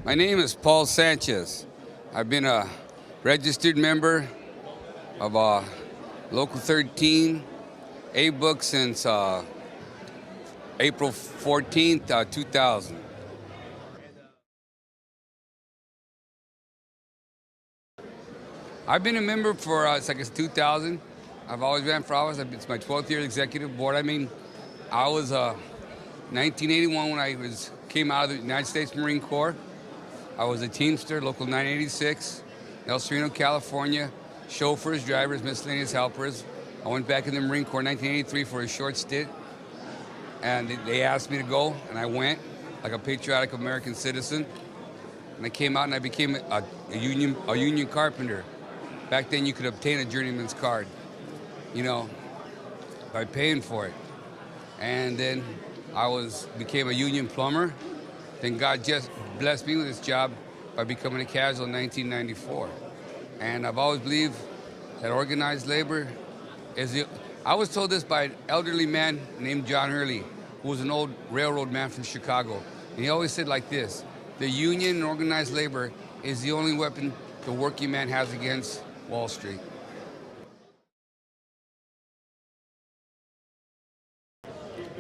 My name is Paul Sanchez. I've been a registered member of Local 13 A-Book since April 14th, 2000. I've been a member for since 2000. I've always ran for office. It's my 12th year executive board. I was 1981 when I came out of the United States Marine Corps. I was a Teamster, Local 986, El Sereno, California, chauffeurs, drivers, miscellaneous helpers. I went back in the Marine Corps in 1983 for a short stint, and they asked me to go, and I went like a patriotic American citizen. And I came out and I became a union carpenter. Back then you could obtain a journeyman's card, by paying for it. And then became a union plumber. Then God just blessed me with this job by becoming a casual in 1994. And I've always believed that organized labor I was told this by an elderly man named John Hurley, who was an old railroad man from Chicago. And he always said like this: the union and organized labor is the only weapon the working man has against Wall Street.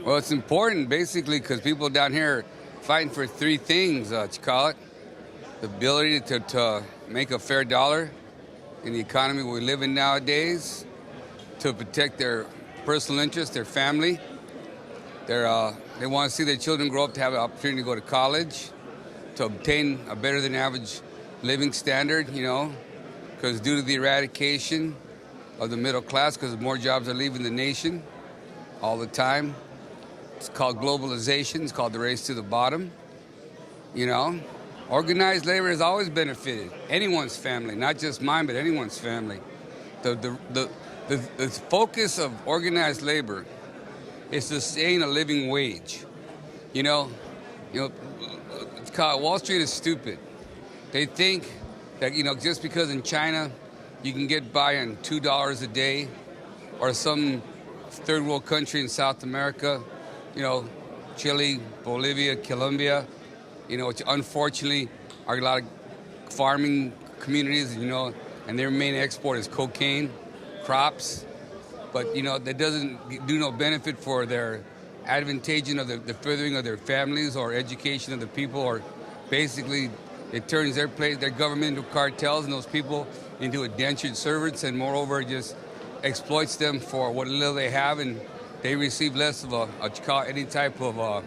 Well, it's important basically because people down here are fighting for three things, the ability to make a fair dollar in the economy we live in nowadays, to protect their personal interests, their family. They want to see their children grow up to have an opportunity to go to college, to obtain a better than average living standard, because due to the eradication of the middle class, because more jobs are leaving the nation all the time. It's called globalization. It's called the race to the bottom. Organized labor has always benefited anyone's family, not just mine, but anyone's family. The focus of organized labor is to sustain a living wage. It's called Wall Street is stupid. They think that just because in China you can get by on $2 a day, or some third world country in South America, Chile, Bolivia, Colombia, which unfortunately are a lot of farming communities, and their main export is cocaine, crops. But, that doesn't do no benefit for their advantage of the furthering of their families or education of the people, or basically it turns their government into cartels and those people into indentured servants, and moreover just exploits them for what little they have, and they receive less of any type of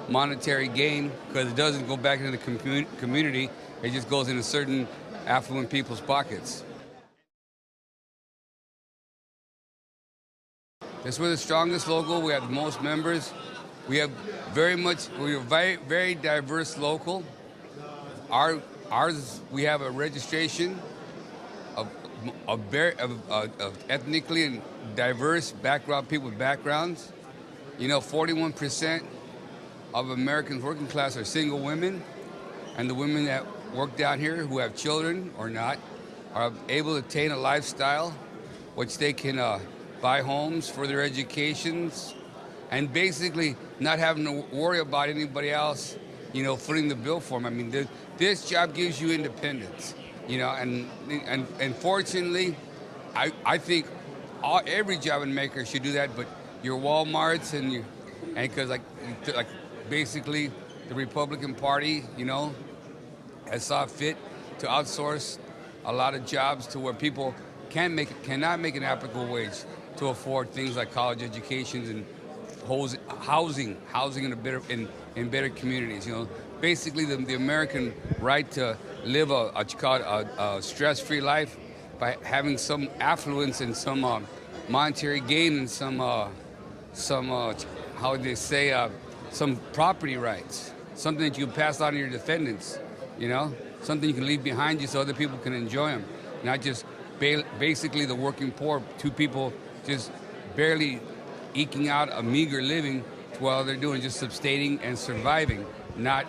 monetary gain, because it doesn't go back into the community. It just goes into certain affluent people's pockets. This was the strongest local. We have the most members. We have we're a very, very diverse local. Ours, we have a registration of ethnically and diverse people with backgrounds. 41% of Americans working class are single women, and the women that work down here who have children or not are able to attain a lifestyle which they can buy homes for their educations, and basically not having to worry about anybody else, footing the bill for them. This job gives you independence, and fortunately, I think every job and maker should do that. But your WalMarts and because like basically the Republican Party, has saw fit to outsource a lot of jobs to where people cannot make an applicable wage to afford things like college educations and housing in better communities. Basically the American right to live a stress-free life by having some affluence and some monetary gain and some some property rights, something that you can pass on to your descendants, something you can leave behind you so other people can enjoy them, not just basically the working poor, two people just barely eking out a meager living while they're doing just sustaining and surviving, not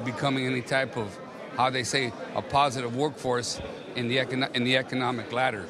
becoming any type of, how they say, a positive workforce in the economic ladder.